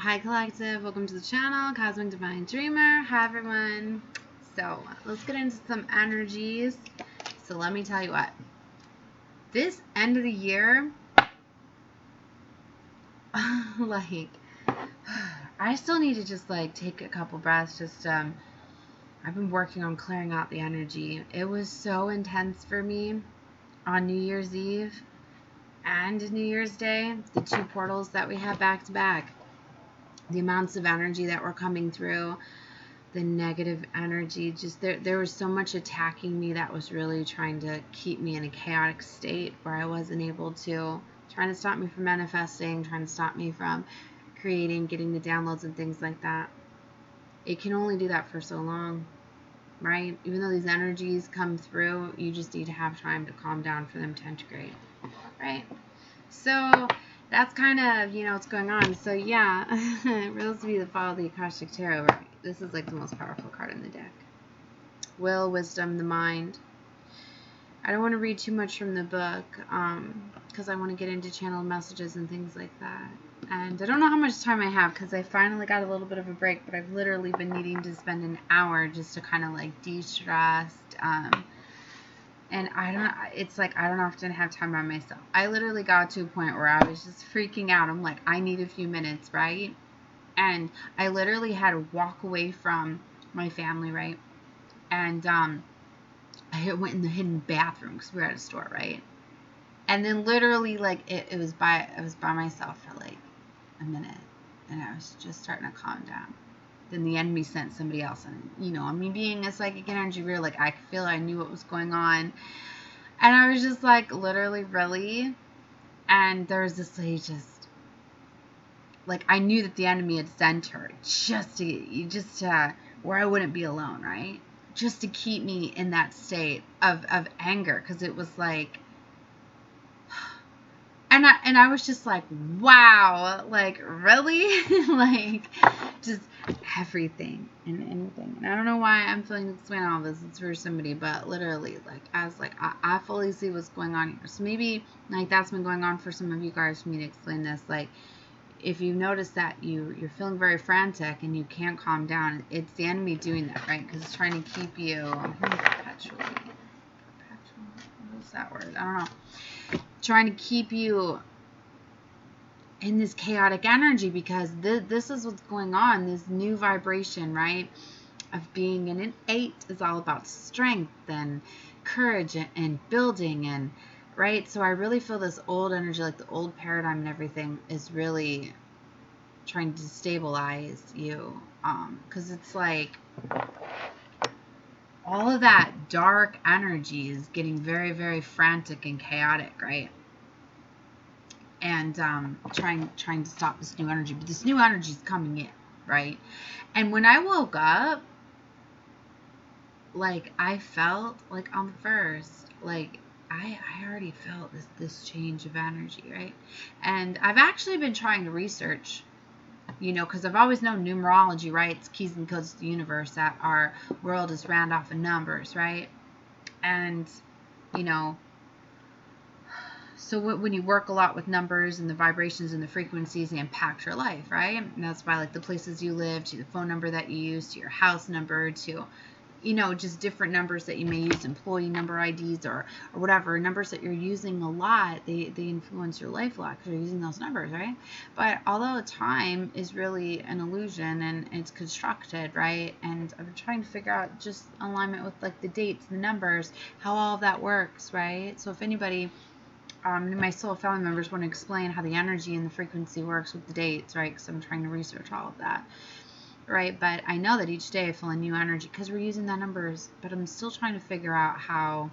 Hi Collective, welcome to the channel, Cosmic Divine Dreamer. Hi everyone. So let's get into some energies. So let me tell you what, this end of the year, like, I still need to just like take a couple breaths. I've been working on clearing out the energy. It was so intense for me on New Year's Eve and New Year's Day, the two portals that we had back to back. The amounts of energy that were coming through, the negative energy, just there was so much attacking me that was really trying to keep me in a chaotic state where I wasn't able to, trying to stop me from manifesting, trying to stop me from creating, getting the downloads and things like that. It can only do that for so long, right? Even though these energies come through, you just need to have time to calm down for them to integrate, right? So that's kind of, what's going on. So yeah, for those of you that follow the Akashic Tarot, right, this is like the most powerful card in the deck. Will, wisdom, the mind. I don't want to read too much from the book because I want to get into channeled messages and things like that. And I don't know how much time I have because I finally got a little bit of a break, but I've literally been needing to spend an hour just to kind of like de-stress. And I don't often have time by myself. I literally got to a point where I was just freaking out. I'm like, I need a few minutes, right? And I literally had to walk away from my family, right? And I went in the hidden bathroom because we were at a store, right? And then literally, like, I was by myself for like a minute, and I was just starting to calm down. Then the enemy sent somebody else, and me being a psychic energy reader, like, I knew what was going on, and I was just like, literally, really. And there was this lady, just like, I knew that the enemy had sent her just to where I wouldn't be alone, right? Just to keep me in that state of anger, because it was like, and I was just like, wow, like, really? Like, just everything and anything. And I don't know why I'm feeling this way on all this. It's for somebody, but literally, like, I was like, I fully see what's going on here. So maybe, like, that's been going on for some of you guys for me to explain this. Like, if you notice that you're feeling very frantic and you can't calm down, it's the enemy doing that, right? Because it's trying to keep you perpetually. What is that word? I don't know. Trying to keep you in this chaotic energy, because this is what's going on. This new vibration, right, of being in an 8 is all about strength and courage and building, and right. So I really feel this old energy, like the old paradigm and everything, is really trying to stabilize you, because it's like all of that dark energy is getting very, very frantic and chaotic, right? And trying to stop this new energy. But this new energy is coming in, right? And when I woke up, like, I felt like on the first, like, I already felt this change of energy, right? And I've actually been trying to research, because I've always known numerology, right? It's keys and codes to the universe, that our world is round off of numbers, right? And so when you work a lot with numbers and the vibrations and the frequencies, they impact your life, right? And that's by, like, the places you live, to the phone number that you use, to your house number, to, just different numbers that you may use, employee number IDs or whatever. Numbers that you're using a lot, they influence your life a lot because you're using those numbers, right? But although time is really an illusion and it's constructed, right? And I've been trying to figure out just alignment with, like, the dates and the numbers, how all of that works, right? So if anybody... my soul family members want to explain how the energy and the frequency works with the dates, right? Because I'm trying to research all of that, right? But I know that each day I feel a new energy because we're using that numbers. But I'm still trying to figure out how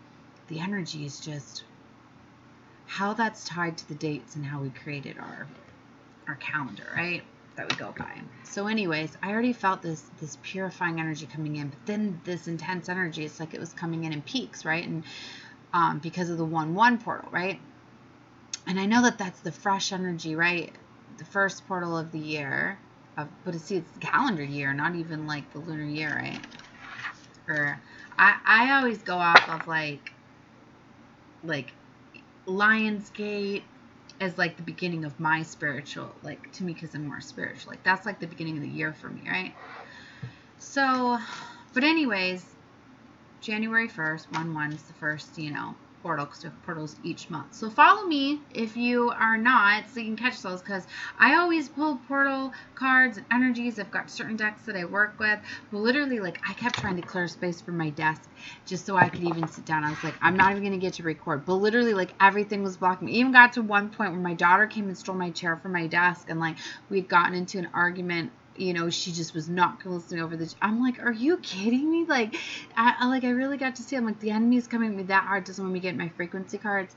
the energy is just, how that's tied to the dates and how we created our calendar, right? That we go by. So anyways, I already felt this purifying energy coming in, but then this intense energy, it's like it was coming in peaks, right? And because of the 1-1 portal, right? And I know that that's the fresh energy, right? The first portal of the year. But it's the calendar year, not even, like, the lunar year, right? Or I always go off of, like Lionsgate, as like the beginning of my spiritual, like to me, because I'm more spiritual, like that's like the beginning of the year for me, right? So, but anyways, January 1st, 1/1 is the first, portal, because we have portals each month. So follow me if you are not, so you can catch those, because I always pull portal cards and energies. I've got certain decks that I work with, but literally, like, I kept trying to clear space from my desk just so I could even sit down. I was like, I'm not even going to get to record, but literally, like, everything was blocking me. Even got to one point where my daughter came and stole my chair from my desk, and, like, we'd gotten into an argument. She just was not going to listen over the. I'm like, are you kidding me? Like, I really got to see. I'm like, the enemy is coming at me that hard. Doesn't want me to get my frequency cards,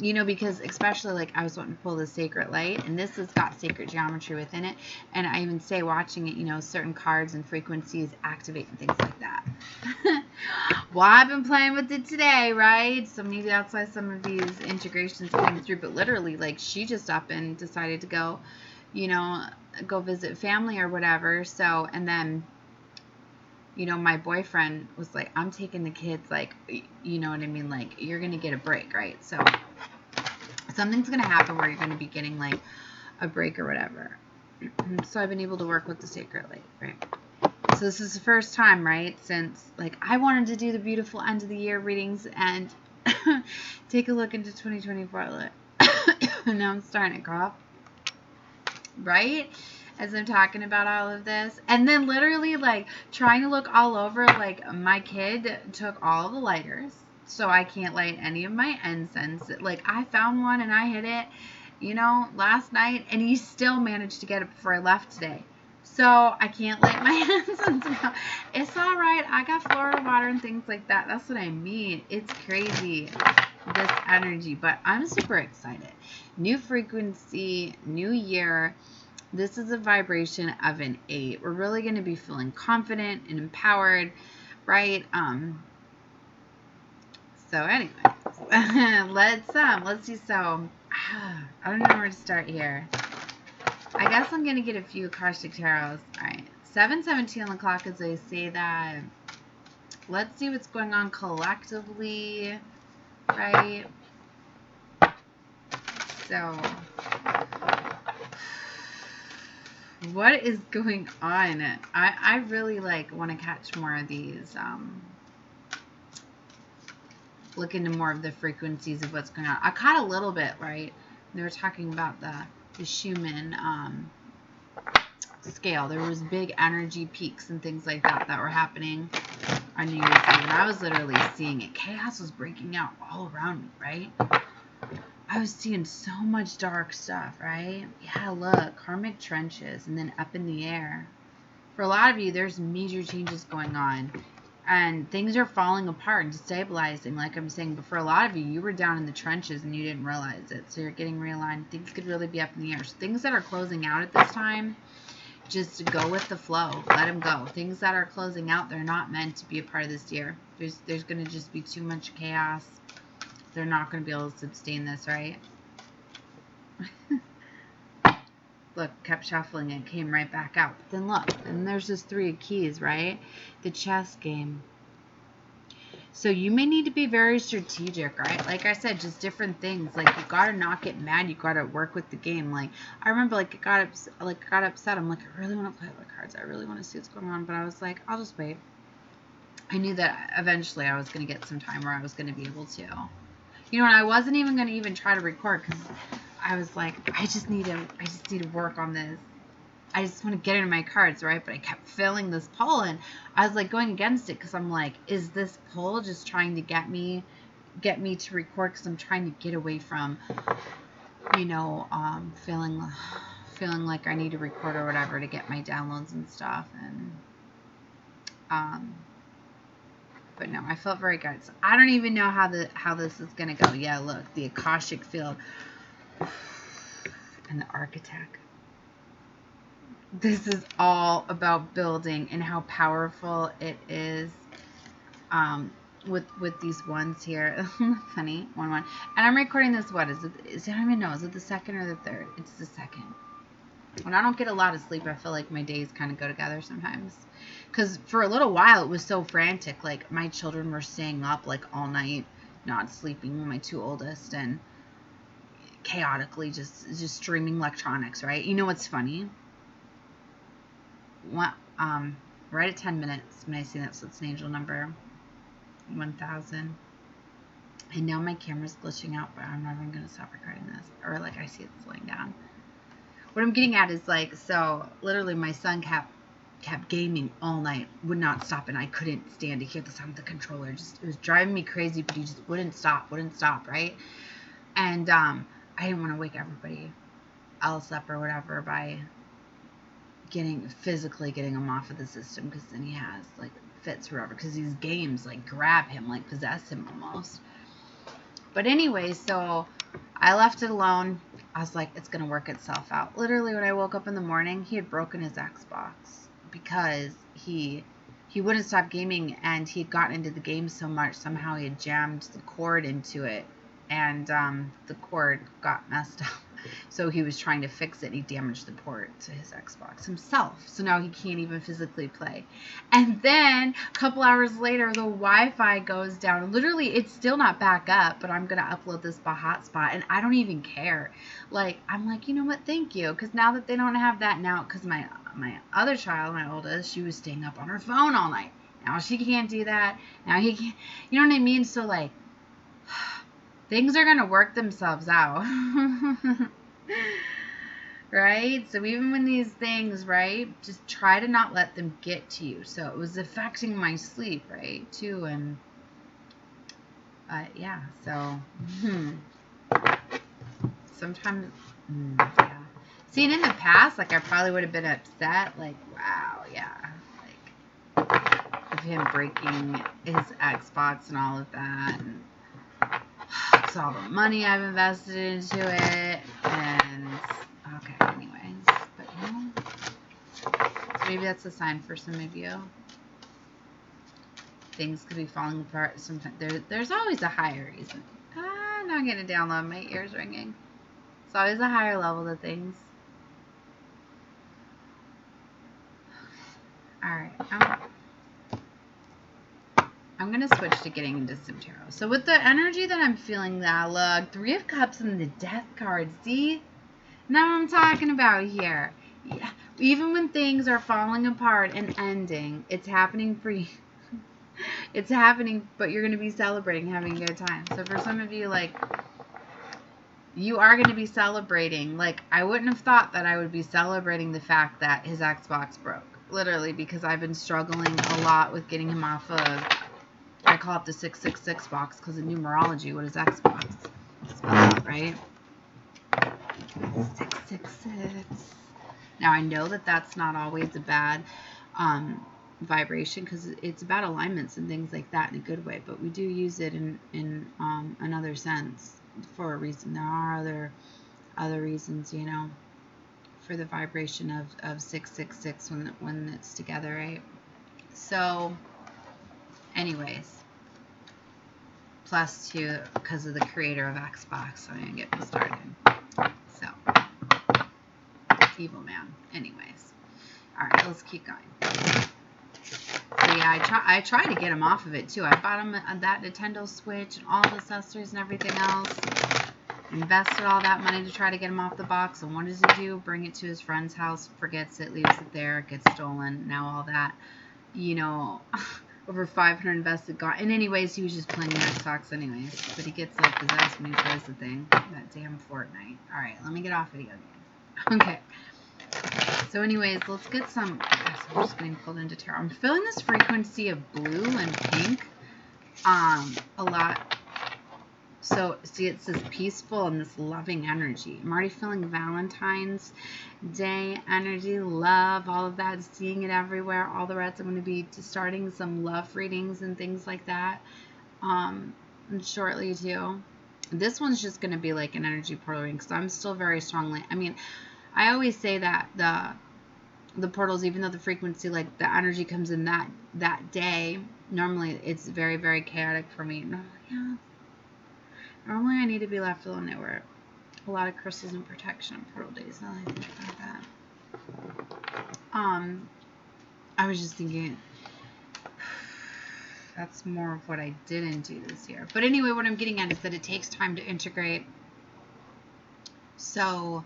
because especially like I was wanting to pull the sacred light, and this has got sacred geometry within it. And I even say, watching it, certain cards and frequencies activate and things like that. Well, I've been playing with it today, right? So maybe that's why some of these integrations came through. But literally, like, she just up and decided to go, go visit family or whatever. So, and then, my boyfriend was like, I'm taking the kids, like, you know what I mean? Like, you're going to get a break, right? So something's going to happen where you're going to be getting like a break or whatever. So I've been able to work with the sacred light, right? So this is the first time, right? Since like I wanted to do the beautiful end of the year readings and take a look into 2024. And now I'm starting to cough. Right? As I'm talking about all of this. And then literally like trying to look all over, like my kid took all the lighters, so I can't light any of my incense. Like I found one and I hit it, last night, and he still managed to get it before I left today. So I can't light my incense now. It's all right. I got Florida water and things like that. That's what I mean. It's crazy, this energy, but I'm super excited. New frequency, new year. This is a vibration of an 8. We're really going to be feeling confident and empowered, right? So anyway, let's see. So I don't know where to start here. I guess I'm going to get a few Akashic Tarots. All right. 7:17 on the clock as I say that. Let's see what's going on collectively, right? So what is going on? I really want to catch more of these. Look into more of the frequencies of what's going on. I caught a little bit, right? They were talking about the Schumann scale. There was big energy peaks and things like that were happening on New Year's Eve, and I was literally seeing it. Chaos was breaking out all around me, right? I was seeing so much dark stuff, right? Yeah, look, karmic trenches, and then up in the air. For a lot of you, there's major changes going on, and things are falling apart and destabilizing, like I'm saying. But for a lot of you, you were down in the trenches and you didn't realize it, so you're getting realigned. Things could really be up in the air. So things that are closing out at this time, just go with the flow. Let them go. Things that are closing out, they're not meant to be a part of this year. There's going to just be too much chaos. They're not going to be able to sustain this, right? Look, kept shuffling it, came right back out. But then look, and there's this 3 of keys, right? The chess game. So you may need to be very strategic, right? Like I said, just different things. Like you gotta not get mad. You gotta work with the game. Like I remember, like I got upset. I'm like, I really want to play with the cards. I really want to see what's going on. But I was like, I'll just wait. I knew that eventually I was gonna get some time where I was gonna be able to. And I wasn't even going to even try to record because I was like, I just need to work on this. I just want to get into my cards, right? But I kept feeling this pull, and I was like going against it because I'm like, is this pull just trying to get me to record? Because I'm trying to get away from, feeling like I need to record or whatever to get my downloads and stuff, and but no, I felt very good. So I don't even know how this is gonna go. Yeah, look, the Akashic field and the architect. This is all about building and how powerful it is. With these ones here, funny 1-1, and I'm recording this. What is it? I don't even know. Is it the second or the third? It's the second. When I don't get a lot of sleep, I feel like my days kind of go together sometimes. Because for a little while, it was so frantic. Like, my children were staying up, like, all night, not sleeping, my 2 oldest, and chaotically just streaming electronics, right? You know what's funny? What, right at 10 minutes when I see that, so it's an angel number 1000. And now my camera's glitching out, but I'm not even gonna stop recording this, or like I see it slowing down. What I'm getting at is like, so literally my son kept gaming all night, would not stop, and I couldn't stand to hear the sound of the controller. Just, it was driving me crazy, but he just wouldn't stop, right? And I didn't want to wake everybody else up or whatever by physically getting him off of the system, because then he has like fits or whatever, because these games like grab him, like possess him almost. But anyway, so I left it alone. I was like, it's gonna work itself out. Literally, when I woke up in the morning, he had broken his Xbox because he wouldn't stop gaming, and he had gotten into the game so much, somehow he had jammed the cord into it, and the cord got messed up. So he was trying to fix it, and he damaged the port to his Xbox himself. So now he can't even physically play. And then a couple hours later, the Wi-Fi goes down. Literally, it's still not back up, but I'm going to upload this by hotspot, and I don't even care. Like, I'm like, you know what? Thank you. Because now that they don't have that now, because my other child, my oldest, she was staying up on her phone all night. Now she can't do that. Now he can't. You know what I mean? So, like, things are going to work themselves out. Right? So even when these things, right, just try to not let them get to you. So it was affecting my sleep, right, too. And yeah, so sometimes, yeah. See, and in the past, like, I probably would have been upset, like, wow, yeah, like, of him breaking his Xbox and all of that, and it's all the money I've invested into it, and, okay, anyways, but, you know, so maybe that's a sign for some of you. Things could be falling apart. Sometimes there's always a higher reason. I'm not getting a download. My ears ringing. It's always a higher level to things. All right. I'm going to switch to getting into some tarot. So with the energy that I'm feeling now, look, 3 of Cups and the Death card. See? Now what I'm talking about here. Yeah. Even when things are falling apart and ending, it's happening for you. It's happening, but you're going to be celebrating, having a good time. So for some of you, like, you are going to be celebrating. Like, I wouldn't have thought that I would be celebrating the fact that his Xbox broke. Literally, because I've been struggling a lot with getting him off of, I call it the 666 box, because in numerology, what is Xbox? Spell out, right? 666. Now, I know that that's not always a bad vibration, because it's about alignments and things like that in a good way, but we do use it in another sense for a reason. There are other reasons, you know, for the vibration of 666 when it's together, right? So anyways, plus 2 because of the creator of Xbox. So I'm gonna get me started. So evil man. Anyways, all right, let's keep going. So yeah, I try to get him off of it too. I bought him that Nintendo Switch and all the accessories and everything else. Invested all that money to try to get him off the box. And what does he do? Bring it to his friend's house, forgets it, leaves it there, it gets stolen. Now all that, you know, over 500 invested gone. And anyways, he was just playing Xbox anyways. But he gets like possessed when he plays the thing. That damn Fortnite. All right, let me get off video game. Okay. So anyways, let's get some, I'm just getting pulled into tarot. I'm feeling this frequency of blue and pink a lot. So see, it says peaceful and this loving energy. I'm already feeling Valentine's Day energy, love, all of that, seeing it everywhere. All the rest, I'm going to be starting some love readings and things like that shortly too. This one's just going to be like an energy portal reading, because I'm still very strongly, I mean, I always say that the portals, even though the frequency, like the energy comes in that day, normally it's very, very chaotic for me. Normally I need to be left alone. There were a lot of crystals and protection on portal days. Now I think about that. I was just thinking that's more of what I didn't do this year. But anyway, what I'm getting at is that it takes time to integrate So,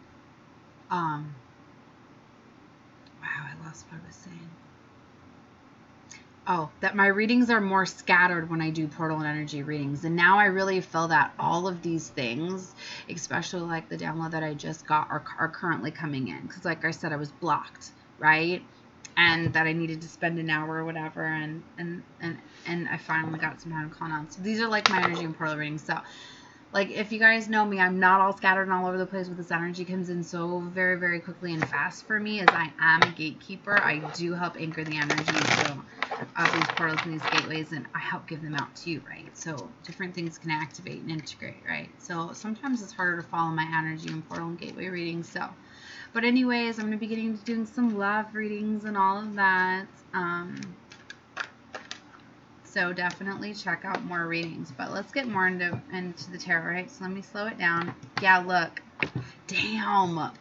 wow, I lost what I was saying. Oh, that my readings are more scattered when I do portal and energy readings. And now I really feel that all of these things, especially like the download that I just got, are currently coming in. Because like I said, I was blocked, right? And that I needed to spend an hour or whatever. And I finally got some time to calm down. So these are like my energy and portal readings. So like, if you guys know me, I'm not all scattered and all over the place, but this energy comes in so very, very quickly and fast for me, as I am a gatekeeper. I do help anchor the energy of these portals and these gateways, and I help give them out to you, right? So different things can activate and integrate, right? So sometimes it's harder to follow my energy and portal and gateway readings. So, but anyways, I'm going to be getting to doing some love readings and all of that. So definitely check out more readings. But let's get more into the tarot, right? So let me slow it down. Yeah, look. Damn.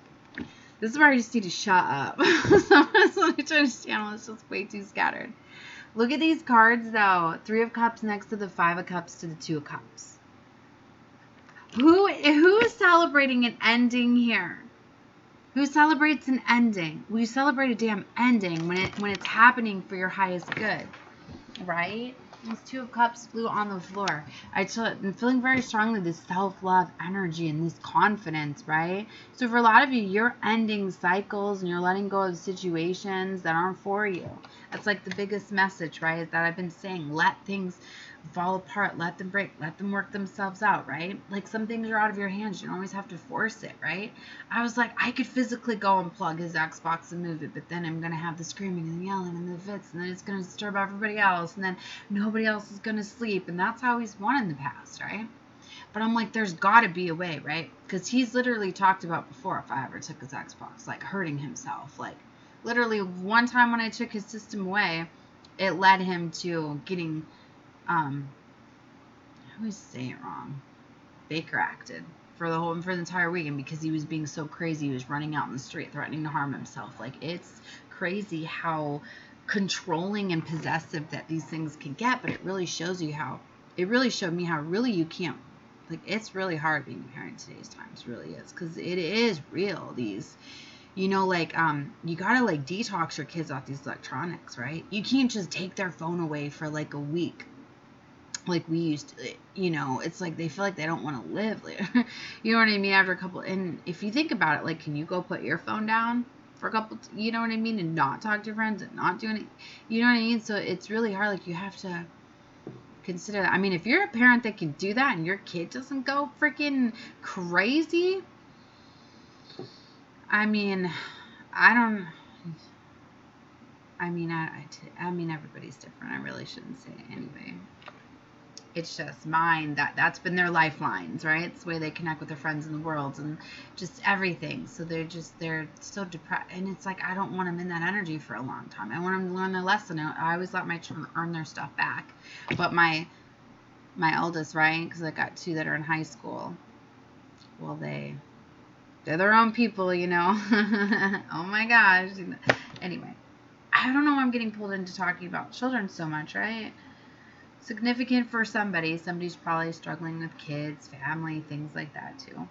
This is where I just need to shut up. So let me try to channel. It's just way too scattered. Look at these cards, though. 3 of Cups next to the 5 of Cups to the 2 of Cups. Who is celebrating an ending here? Who celebrates an ending? Well, you celebrate a damn ending when it's happening for your highest good. Right? Those 2 of Cups flew on the floor. I'm feeling very strongly this self-love energy and this confidence, right? So for a lot of you, you're ending cycles and you're letting go of situations that aren't for you. That's like the biggest message, right? That I've been saying. Let things fall apart. Let them break. Let them work themselves out, right? Like some things are out of your hands. You don't always have to force it, right? I was like, I could physically go and plug his Xbox and move it, but then I'm going to have the screaming and the yelling and the fits, and then it's going to disturb everybody else, and then nobody else is going to sleep, and that's how he's won in the past, right? But I'm like, there's got to be a way, right? Because he's literally talked about before, if I ever took his Xbox, like hurting himself. Like literally one time when I took his system away, it led him to getting I always say it wrong. Baker acted for the entire weekend because he was being so crazy. He was running out in the street threatening to harm himself. Like, it's crazy how controlling and possessive that these things can get, but it really shows you how, it really showed me how really you can't, like, it's really hard being a parent in today's times, really is, because it is real. These, you know, like, you gotta, like, detox your kids off these electronics, right? You can't just take their phone away for, like, a week like we used to, you know. It's like they feel like they don't want to live later. You know what I mean? After a couple, and if you think about it, like, can you go put your phone down for a couple, you know what I mean, and not talk to your friends and not do any, you know what I mean? So it's really hard. Like, you have to consider that. I mean, if you're a parent that can do that and your kid doesn't go freaking crazy, I mean, I don't. I mean, I mean, everybody's different. I really shouldn't say it anyway. It's just mine, that's been their lifelines, right? It's the way they connect with their friends in the world and just everything. So they're so depressed, and it's like, I don't want them in that energy for a long time. I want them to learn their lesson. I always let my children earn their stuff back. But my eldest, right, because I got 2 that are in high school, well, they're their own people, you know. Oh my gosh. Anyway, I don't know why I'm getting pulled into talking about children so much, right? Significant for somebody. Somebody's probably struggling with kids, family, things like that too.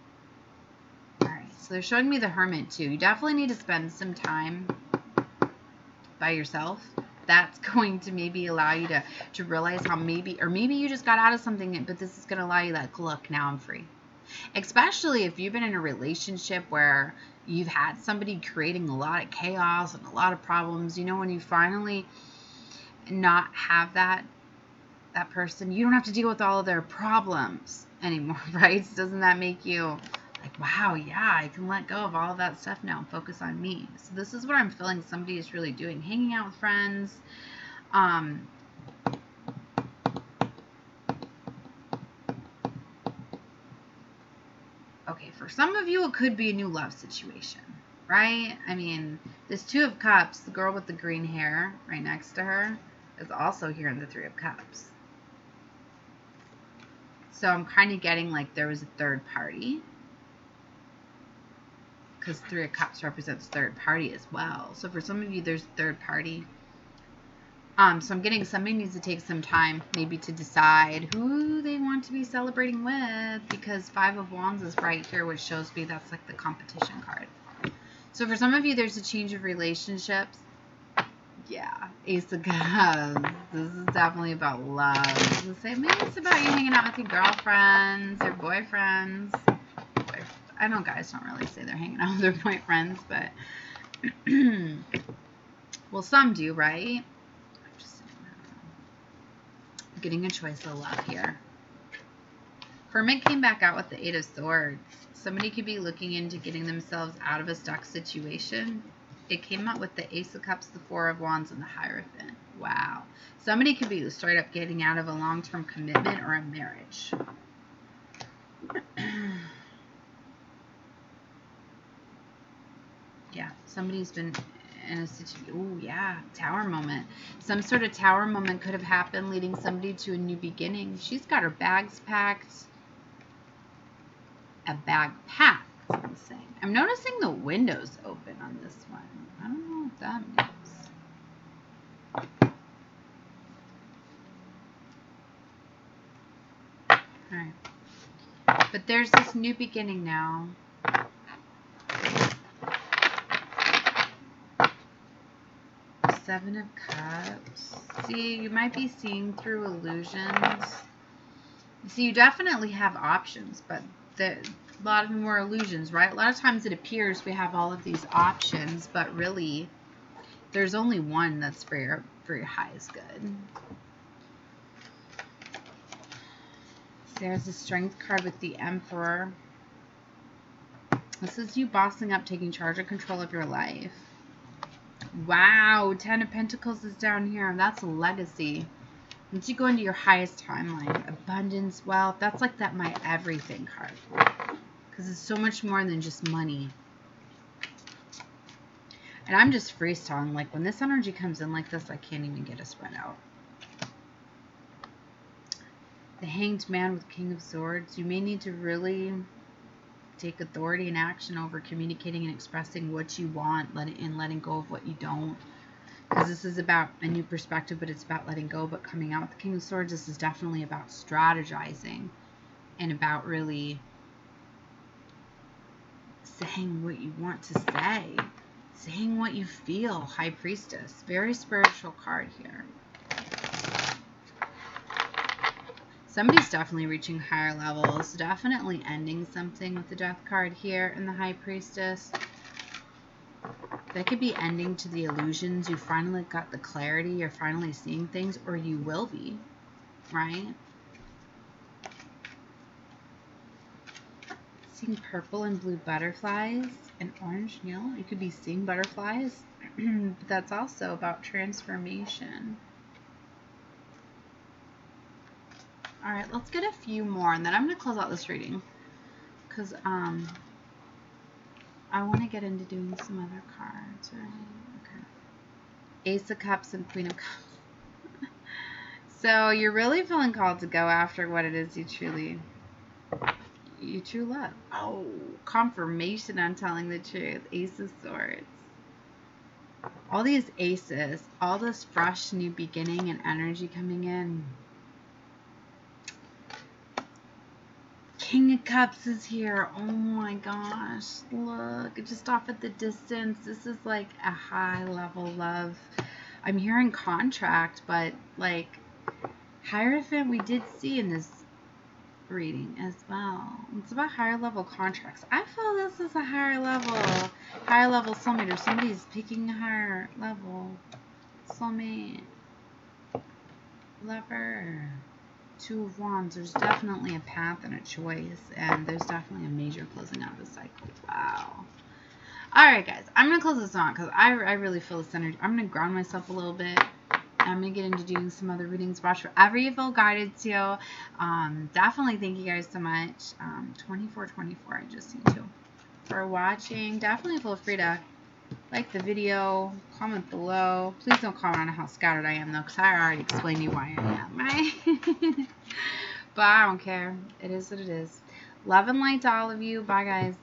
All right, so they're showing me the Hermit too. You definitely need to spend some time by yourself. That's going to maybe allow you to realize how maybe you just got out of something, but this is going to allow you, like, look, now I'm free. Especially if you've been in a relationship where you've had somebody creating a lot of chaos and a lot of problems. You know, when you finally not have that person, you don't have to deal with all of their problems anymore, right? So doesn't that make you like, wow, yeah, I can let go of all of that stuff now and focus on me? So this is what I'm feeling somebody is really doing, hanging out with friends. Okay, for some of you, it could be a new love situation, right? I mean, this 2 of Cups, the girl with the green hair right next to her, is also here in the 3 of Cups. So I'm kind of getting like there was a third party, because 3 of Cups represents third party as well. So for some of you, there's a third party. So I'm getting somebody needs to take some time maybe to decide who they want to be celebrating with, because 5 of Wands is right here, which shows me that's like the competition card. So for some of you, there's a change of relationships. Yeah, Ace of Cups. This is definitely about love. Maybe it's about you hanging out with your girlfriends or boyfriends. I know guys don't really say they're hanging out with their boyfriends, but well, some do, right? Getting a choice of love here. Hermit came back out with the 8 of Swords. Somebody could be looking into getting themselves out of a stuck situation. It came out with the Ace of Cups, the 4 of Wands, and the Hierophant. Wow. Somebody could be straight up getting out of a long-term commitment or a marriage. Yeah, somebody's been in a situation. Oh, yeah, Tower moment. Some sort of Tower moment could have happened, leading somebody to a new beginning. She's got her bags packed. A bag packed, I'm saying. I'm noticing the windows open on this one. I don't know what that means. Alright. But there's this new beginning now. Seven of Cups. See, you might be seeing through illusions. See, you definitely have options, but a lot of them were illusions, right? A lot of times it appears we have all of these options, but really there's only one that's for your highest good. There's a Strength card with the Emperor. This is you bossing up, taking charge and control of your life. Wow, 10 of Pentacles is down here. That's a legacy. Once you go into your highest timeline, abundance, wealth, that's like that my everything card. Because it's so much more than just money. And I'm just freestyling. Like when this energy comes in like this, I can't even get a spread out. The Hanged Man with King of Swords. You may need to really take authority and action over communicating and expressing what you want, letting go of what you don't. Because this is about a new perspective, but it's about letting go. But coming out with the King of Swords, this is definitely about strategizing and about really saying what you want to say, saying what you feel. High Priestess, very spiritual card here. Somebody's definitely reaching higher levels, definitely ending something with the Death card here and the High Priestess. That could be ending to the illusions. You finally got the clarity. You're finally seeing things, or you will be, right? Seeing purple and blue butterflies and orange and yellow. You could be seeing butterflies, but that's also about transformation. All right, let's get a few more, and then I'm going to close out this reading because I want to get into doing some other cards, right? Okay. Ace of Cups and Queen of Cups. So you're really feeling called to go after what it is you true love. Oh, confirmation on telling the truth. Ace of Swords. All these aces, all this fresh new beginning and energy coming in. King of Cups is here. Oh my gosh. Look, just off at the distance. This is like a high level love. I'm hearing contract, but like Hierophant we did see in this reading as well. It's about higher level contracts. I feel this is a higher level soulmate, or somebody's picking a higher level soulmate. Lover. 2 of Wands. There's definitely a path and a choice, and there's definitely a major closing out of the cycle. Wow. Alright guys, I'm going to close this on because I really feel this energy. I'm going to ground myself a little bit. I'm going to get into doing some other readings. Watch wherever you feel guided to. Definitely thank you guys so much. 2424 I just seen too. For watching. Definitely feel free to like the video, comment below. Please don't comment on how scattered I am though, because I already explained to you why I am, right? But I don't care. It is what it is. Love and light to all of you. Bye guys.